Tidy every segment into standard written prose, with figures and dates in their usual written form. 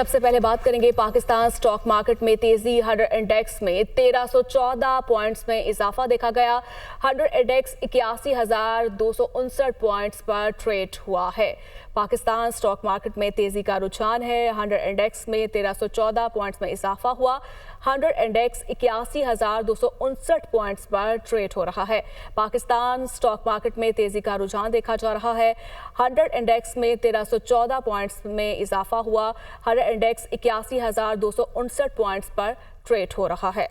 سب سے پہلے بات کریں گے پاکستان سٹاک مارکیٹ میں تیزی۔ 100 انڈیکس میں 1314 پوائنٹس میں اضافہ دیکھا گیا۔ 100 انڈیکس 81,259 پوائنٹس پر ٹریڈ ہوا ہے۔ پاکستان سٹاک مارکیٹ میں تیزی کا رجحان ہے۔ 100 انڈیکس میں 1314 پوائنٹس میں اضافہ ہوا۔ 100 انڈیکس 81,259 پوائنٹس پر ٹریڈ ہو رہا ہے۔ پاکستان سٹاک مارکیٹ میں تیزی کا رجحان دیکھا جا رہا ہے۔ 100 انڈیکس میں 1314 پوائنٹس میں اضافہ ہوا۔ 100 انڈیکس 81,259 پوائنٹس پر ٹریڈ ہو رہا ہے۔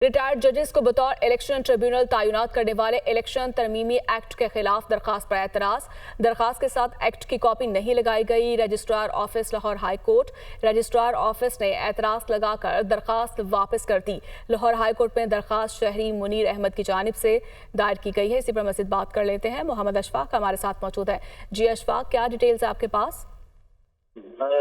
ریٹائرڈ ججز کو بطور الیکشن ٹریبیونل تعینات کرنے والے الیکشن ترمیمی ایکٹ کے خلاف درخواست پر اعتراض۔ درخواست کے ساتھ ایکٹ کی کاپی نہیں لگائی گئی۔ Registrar office Lahore high court. Registrar office نے اعتراض لگا کر درخواست واپس کر دی۔ لاہور ہائی کورٹ میں درخواست شہری منیر احمد کی جانب سے دائر کی گئی ہے۔ اسی پر مزید بات کر لیتے ہیں۔ محمد اشفاق ہمارے ساتھ موجود ہے۔ جی اشفاق، کیا ڈیٹیلز ہے آپ کے پاس؟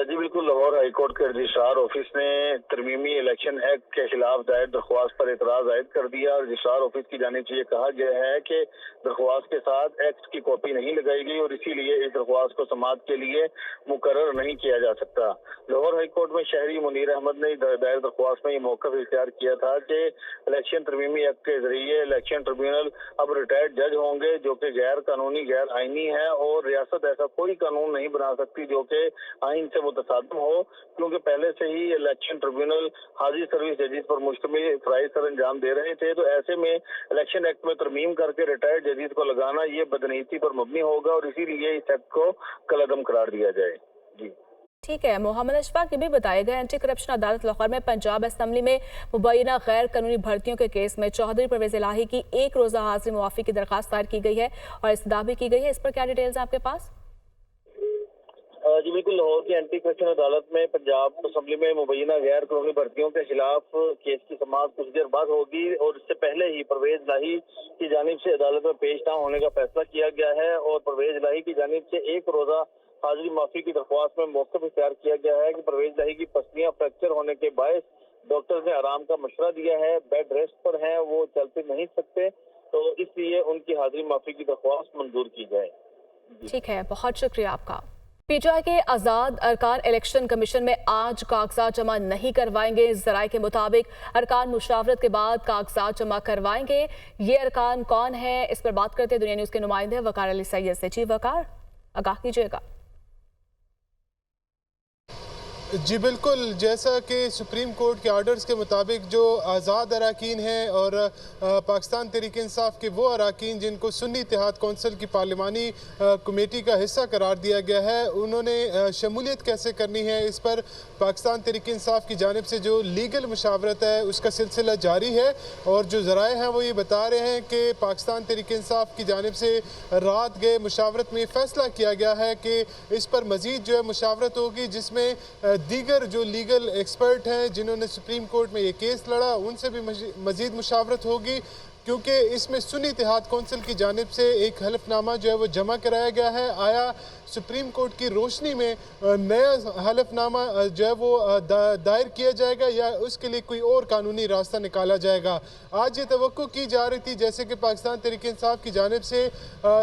جی بالکل، لاہور ہائی کورٹ کے رجسٹرار آفس نے ترمیمی الیکشن ایکٹ کے خلاف دائر درخواست پر اعتراض عائد کر دیا۔ رجسٹرار آفس کی جانب سے یہ کہا گیا ہے کہ درخواست کے ساتھ ایکٹ کی کاپی نہیں لگائی گئی اور اسی لیے اس درخواست کو سماعت کے لیے مقرر نہیں کیا جا سکتا۔ لاہور ہائی کورٹ میں شہری منیر احمد نے دائر درخواست میں یہ موقف اختیار کیا تھا کہ الیکشن ترمیمی ایکٹ کے ذریعے الیکشن ٹریبیونل اب ریٹائرڈ جج ہوں گے جو کہ غیر قانونی غیر آئینی ہے، اور ریاست ایسا کوئی قانون نہیں بنا سکتی جو کہ آئین سے متصادم ہو، کیونکہ پہلے سے ہی الیکشن ٹریبیونل حاضر سروس ججز پر مشتمل فرائض سر انجام دے رہے تھے۔ تو ایسے میں الیکشن ایکٹ میں ترمیم کر کے ریٹائرڈ ججز کو لگانا یہ بدنیتی پر مبنی ہوگا، اور اسی لیے اس ایکٹ کو کالعدم قرار دیا جائے۔ جی ٹھیک ہے محمد اشفاق، یہ بھی بتائے گئے اینٹی کرپشن عدالت لاہور میں پنجاب اسمبلی میں مبینہ غیر قانونی بھرتیوں کے کیس میں چودھری پرویز الہی کی 1 روزہ حاضری معافی کی درخواست دائر کی گئی ہے اور استدعا بھی کی گئی ہے۔ اس پر کیا ڈیٹیلز ہیں آپ کے پاس؟ جی بالکل، لاہور کی اینٹی کرپشن عدالت میں پنجاب اسمبلی میں مبینہ غیر قانونی بھرتیوں کے خلاف کیس کی سماعت کچھ دیر بعد ہوگی، اور اس سے پہلے ہی پرویز الہی کی جانب سے عدالت میں پیش نہ ہونے کا فیصلہ کیا گیا ہے، اور پرویز الہی کی جانب سے 1 روزہ حاضری معافی کی درخواست میں موقف اختیار کیا گیا ہے کہ پرویز الہی کی پسلیاں فریکچر ہونے کے باعث ڈاکٹر نے آرام کا مشورہ دیا ہے، بیڈ ریسٹ پر ہیں، وہ چل پھر نہیں سکتے، تو اس لیے ان کی حاضری معافی کی درخواست منظور کی جائے۔ ٹھیک ہے، بہت شکریہ آپ کا۔ پی ٹی آئی کے آزاد ارکان الیکشن کمیشن میں آج کاغذات جمع نہیں کروائیں گے۔ ذرائع کے مطابق ارکان مشاورت کے بعد کاغذات جمع کروائیں گے۔ یہ ارکان کون ہیں، اس پر بات کرتے دنیا نیوز کے نمائندے وقار علی سید سے۔ جی وقار، آگاہ کیجیے گا۔ جی بالکل، جیسا کہ سپریم کورٹ کے آرڈرز کے مطابق جو آزاد اراکین ہیں اور پاکستان تحریک انصاف کے وہ اراکین جن کو سنی اتحاد کونسل کی پارلیمانی کمیٹی کا حصہ قرار دیا گیا ہے، انہوں نے شمولیت کیسے کرنی ہے، اس پر پاکستان تحریک انصاف کی جانب سے جو لیگل مشاورت ہے اس کا سلسلہ جاری ہے، اور جو ذرائع ہیں وہ یہ بتا رہے ہیں کہ پاکستان تحریک انصاف کی جانب سے رات گئے مشاورت میں فیصلہ کیا گیا ہے کہ اس پر مزید جو ہے مشاورت ہوگی، جس میں دیگر جو لیگل ایکسپرٹ ہیں جنہوں نے سپریم کورٹ میں یہ کیس لڑا ان سے بھی مزید مشاورت ہوگی، کیونکہ اس میں سنی اتحاد کونسل کی جانب سے ایک حلف نامہ جو ہے وہ جمع کرایا گیا ہے۔ آیا سپریم کورٹ کی روشنی میں نیا حلف نامہ جو ہے وہ دائر کیا جائے گا یا اس کے لیے کوئی اور قانونی راستہ نکالا جائے گا؟ آج یہ توقع کی جا رہی تھی جیسے کہ پاکستان تحریک انصاف کی جانب سے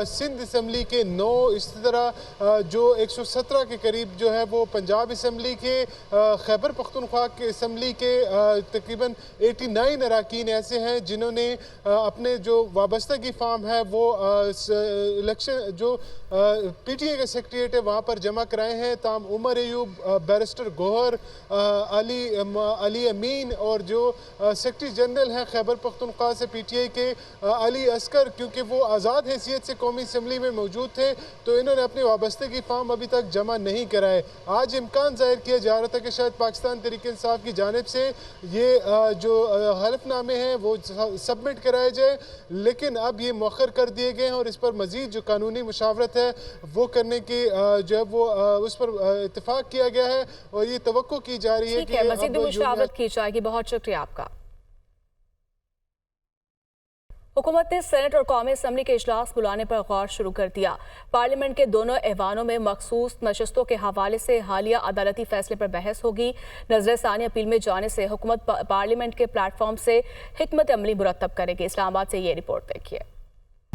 سندھ اسمبلی کے 9، اس طرح جو 117 کے قریب جو ہے وہ پنجاب اسمبلی کے، خیبر پختونخوا کے اسمبلی کے تقریباً 89 اراکین ایسے ہیں جنہوں نے اپنے جو وابستگی فارم ہے وہ الیکشن جو پی ٹی اے کا سیکریٹریٹ ہے وہاں پر جمع کرائے ہیں۔ تاہم عمر ایوب، بیرسٹر گوہر، علی امین اور جو سیکریٹری جنرل ہیں خیبر پختونخوا سے پی ٹی آئی کے علی اصغر، کیونکہ وہ آزاد حیثیت سے قومی اسمبلی میں موجود تھے تو انہوں نے اپنے وابستگی فارم ابھی تک جمع نہیں کرائے۔ آج امکان ظاہر کیا جا رہا تھا کہ شاید پاکستان تحریک انصاف کی جانب سے یہ جو حلف نامے ہیں وہ سبمٹ کرائے جائے، لیکن اب یہ مؤخر کر دیے گئے ہیں اور اس پر مزید جو قانونی مشاورت ہے وہ کرنے کی جو ہے وہ اس پر اتفاق کیا گیا ہے، اور یہ توقع کی جا رہی ہے کہ مزید مشاورت کی جائے گی۔ بہت شکریہ آپ کا۔ حکومت نے سینٹ اور قومی اسمبلی کے اجلاس بلانے پر غور شروع کر دیا۔ پارلیمنٹ کے دونوں ایوانوں میں مخصوص نشستوں کے حوالے سے حالیہ عدالتی فیصلے پر بحث ہوگی۔ نظر ثانی اپیل میں جانے سے حکومت پارلیمنٹ کے پلیٹ فارم سے حکمت عملی مرتب کرے گی۔ اسلام آباد سے یہ رپورٹ دیکھیے۔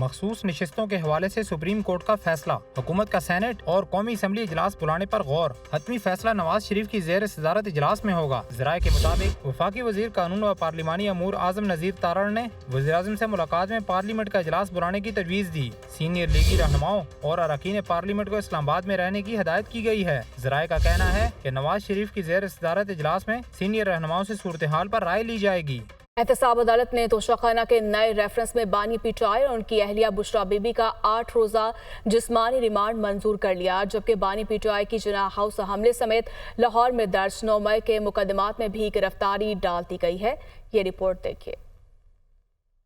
मखसूस नशिस्तों के हवाले से सुप्रीम कोर्ट का फैसला, हुकूमत का सेनेट और कौमी असम्बली इजलास बुलाने पर गौर। हतमी फैसला नवाज शरीफ की ज़ेर सदारत इजलास में होगा। ज़राए के मुताबिक वफाकी वजीर कानून व पार्लिमानी अमूर आजम नज़ीर तारड़ ने वज़ीर-ए-आज़म से मुलाकात में पार्लियामेंट का इजलास बुलाने की तजवीज़ दी। सीनियर लीगी रहनुमाओं और अरकान पार्लियामेंट को इस्लामाबाद में रहने की हिदायत की गई है। ज़राए का कहना है कि नवाज शरीफ की ज़ेर सदारत इजलास में सीनियर रहनुमाओं से सूरत हाल पर राय ली जाएगी। एहतसाब अदालत ने तोशाखाना के नए रेफरेंस में बानी पीटाई और उनकी अहलिया बुशरा बीबी का 8 रोज़ा जिस्मानी रिमांड मंजूर कर लिया, जबकि बानी पीटाई की जिना हाउस हमले समेत लाहौर में दर्ज 9 मई के मुकदमात में भी गिरफ्तारी डाल दी गई है। ये रिपोर्ट देखिए।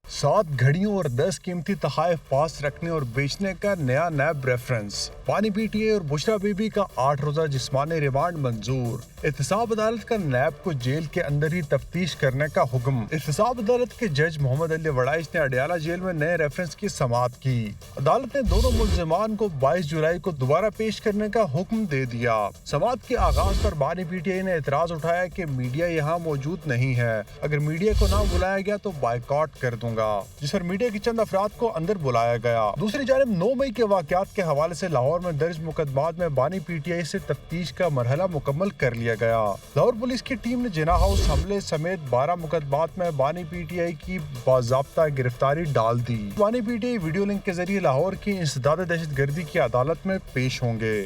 7 घड़ियों और 10 कीमती तहाइफ पास रखने और बेचने का नया नैब रेफरेंस। बानी पीटीआई और बुशरा बीबी का 8 रोज़ा जिस्मानी रिमांड मंजूर। एहतसाब अदालत का नैब को जेल के अंदर ही तफ्तीश करने का हुक्म। एहतसाब अदालत के जज मोहम्मद अली वड़ाइश ने अडियाला जेल में नए रेफरेंस की समाअत की। अदालत ने दोनों मुल्जिमान को 22 जुलाई को दोबारा पेश करने का हुक्म दे दिया। समाअत के आगाज पर बानी पीटीआई ने एतराज उठाया कि मीडिया यहाँ मौजूद नहीं है, अगर मीडिया को ना बुलाया गया तो बाइकआउट कर दूंगा, जिस पर मीडिया के चंद अफराद को अंदर बुलाया गया। दूसरी जानब 9 मई के वाकयात के हवाले से लाहौर में दर्ज मुकदमात में बानी पीटीआई से तफ्तीश का मरहला मुकम्मल कर लिया गया। लाहौर पुलिस की टीम ने जिना हाउस हमले समेत 12 मुकदमात में बानी पीटीआई की बाज़ाब्ता गिरफ्तारी डाल दी। बानी पीटीआई वीडियो लिंक के जरिए लाहौर की इंसदाद दहशतगर्दी की अदालत में पेश होंगे।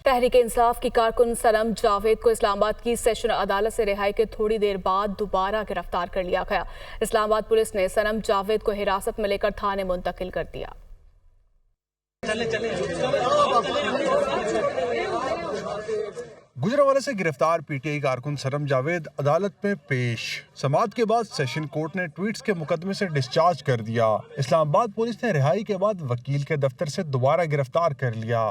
तहरीक इंसाफ की कारकुन सनम जावेद को इस्लामाबाद की सेशन अदालत से रिहाई के थोड़ी देर बाद दोबारा गिरफ्तार कर लिया गया। इस्लामाबाद पुलिस ने सनम जावेद को हिरासत में लेकर थाने मुंतकिल कर दिया। गुजरावाला से गिरफ्तार पीटीआई कारकुन सनम जावेद अदालत में पेश। समाअत के बाद सेशन कोर्ट ने ट्वीट्स के मुकदमे से डिस्चार्ज कर दिया। इस्लामाबाद पुलिस ने रिहाई के बाद वकील के दफ्तर से दोबारा गिरफ्तार कर लिया।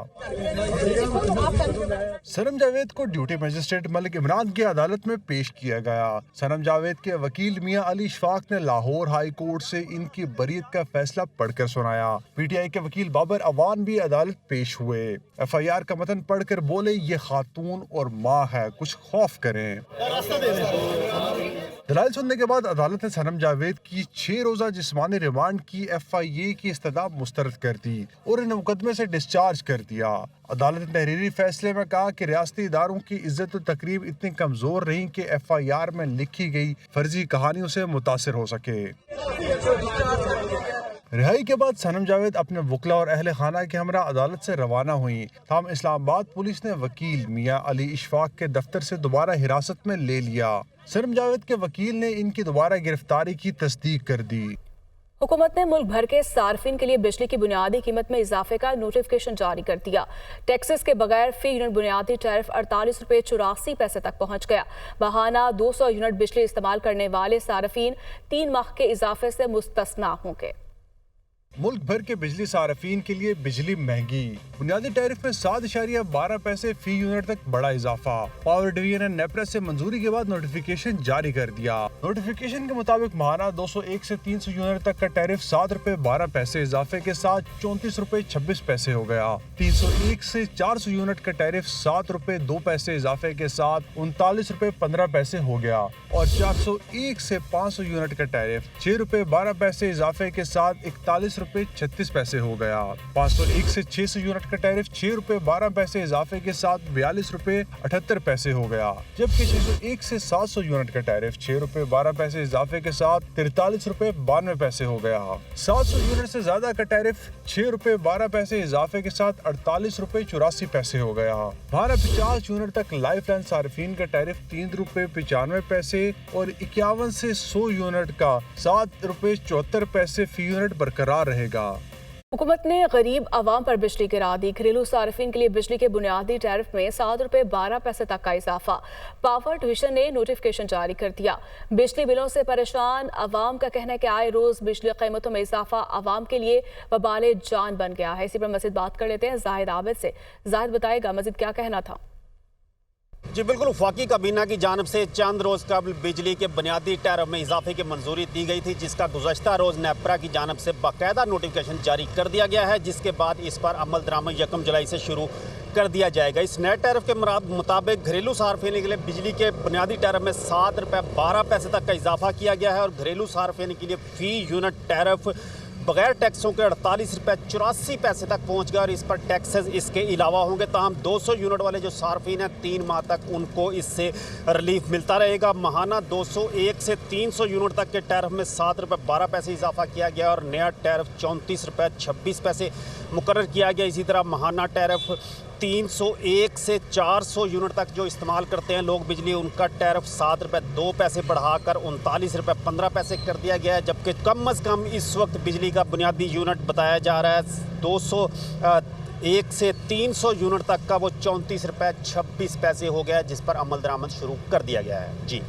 सनम जावेद को ड्यूटी मजिस्ट्रेट मलिक इमरान की अदालत में पेश किया गया। सनम जावेद के वकील मियां अली इशफाक ने लाहौर हाई कोर्ट से इनकी बरीयत का फैसला पढ़कर सुनाया। पीटीआई के वकील बाबर अवान भी अदालत पेश हुए। एफआईआर का मतन पढ़कर बोले, ये खातून और माँ है, कुछ खौफ करें। दलाइल सुनने के बाद अदालत ने सनम जावेद की 6 रोज़ा जिस्मानी रिमांड की एफआईए की इस्तदा मुस्तरद कर दी और इन्हें मुकदमे से डिस्चार्ज कर दिया। अदालत ने तहरीरी फैसले में कहा कि रियासती इदारों की इज्जत और तकरीब इतनी कमजोर रही कि एफआईआर में लिखी गई फर्जी कहानियों से मुतासिर हो सके। रिहाई के बाद सनम जावेद अपने वकला और अहले खाना के हमरा अदालत से रवाना हुई। ताहम इस्लामाबाद पुलिस ने वकील मियां अली इशफाक के दफ्तर से दोबारा हिरासत में ले लिया। सनम जावेद के वकील ने इनकी दोबारा गिरफ्तारी की तस्दीक कर दी। हुकूमत ने मुल्क भर के सार्फिन के लिए बिजली की बुनियादी कीमत में इजाफे का नोटिफिकेशन जारी कर दिया। टैक्सेस के बगैर फी यूनिट बुनियादी टैरिफ 48 रुपये 84 पैसे तक पहुंच गया। बहाना 200 यूनिट बिजली इस्तेमाल करने वाले सार्फिन 3 माह के इजाफे से मुस्तस्ना होंगे। मुल्क भर के बिजली सार्फिन के लिए बिजली महंगी। बुनियादी टैरिफ में 7.12 पैसे फी यूनिट तक बड़ा इजाफा। पावर डिवीजन ने नेपरा से मंजूरी के बाद नोटिफिकेशन जारी कर दिया। नोटिफिकेशन के मुताबिक माहाना 201 से 300 यूनिट तक का टैरिफ 7 रुपए 12 पैसे इजाफे के साथ 34 रुपए 26 पैसे हो गया। 301 से 400 यूनिट का टैरिफ 7 रुपए 2 पैसे इजाफे के साथ 39 रुपए 15 पैसे हो गया और 401 से 500 यूनिट का टैरिफ 6 रुपए 12 पैसे इजाफे के साथ 41 रुपए 36 पैसे हो गया। 501 से 600 यूनिट का टैरिफ 6 रुपए 12 पैसे इजाफे के साथ 42 रुपए 78 पैसे हो गया, जबकि 601 से 700 यूनिट का टैरिफ 6 रुपए 12 पैसे इजाफे के साथ 43 रुपए 92 पैसे हो गया। 700 यूनिट से ज्यादा का टैरिफ 6 रुपए 12 पैसे इजाफे के साथ 48 रुपए 84 पैसे हो गया। 50 यूनिट तक लाइफ लाइन सार्फिन का टैरिफ 3 रुपए 95 पैसे और 51 से 100 यूनिट का 7 रुपए 74 पैसे फी यूनिट बरकरार रहेगा। हुकूमत ने गरीब आवाम पर बिजली गिरा दी। घरेलू सार्फिन के लिए बिजली के बुनियादी टैरिफ में 7 रुपए 12 पैसे तक का इजाफा। पावर डिवीजन ने नोटिफिकेशन जारी कर दिया। बिजली बिलों से परेशान आवाम का कहना है कि आए रोज बिजली कीमतों में इजाफा आवाम के लिए वबाले जान बन गया है। इसी पर मजीद बात कर लेते हैं जाहिद आबिद से। जाहिद बताएगा मजीद क्या कहना था। जी बिल्कुल, वफाकी काबीना की जानब से चंद रोज़ कबल बिजली के बुनियादी टैरिफ में इजाफे की मंजूरी दी गई थी, जिसका गुज़श्ता रोज़ नेपरा की जानब से बाकायदा नोटिफिकेशन जारी कर दिया गया है, जिसके बाद इस पर अमल दरामद 1 जुलाई से शुरू कर दिया जाएगा। इस नए टैरिफ के मुताबिक घरेलू सार्फिन के लिए बिजली के बुनियादी टैरिफ में 7 रुपए 12 पैसे तक का इजाफा किया गया है और घरेलू सार्फिन के लिए फ़ी यूनिट टैरिफ बगैर टैक्सों के 48 रुपये 84 पैसे तक पहुंच गया और इस पर टैक्सेस इसके अलावा होंगे। ताहम 200 यूनिट वाले जो सार्फिन हैं 3 माह तक उनको इससे रिलीफ मिलता रहेगा। माहाना 201 से 300 यूनिट तक के टैरिफ में 7 रुपये 12 पैसे इजाफा किया गया और नया टैरिफ 34 रुपये 26 पैसे मुकर्रर किया गया। इसी तरह माहाना टैरिफ 301 से 400 यूनिट तक जो इस्तेमाल करते हैं लोग बिजली, उनका टैरिफ 7 रुपये 2 पैसे बढ़ाकर 39 रुपये 15 पैसे कर दिया गया है। जबकि कम अज़ कम इस वक्त बिजली का बुनियादी यूनिट बताया जा रहा है 201 से 300 यूनिट तक का, वो 34 रुपये 26 पैसे हो गया है, जिस पर अमल दरामद शुरू कर दिया गया है। जी।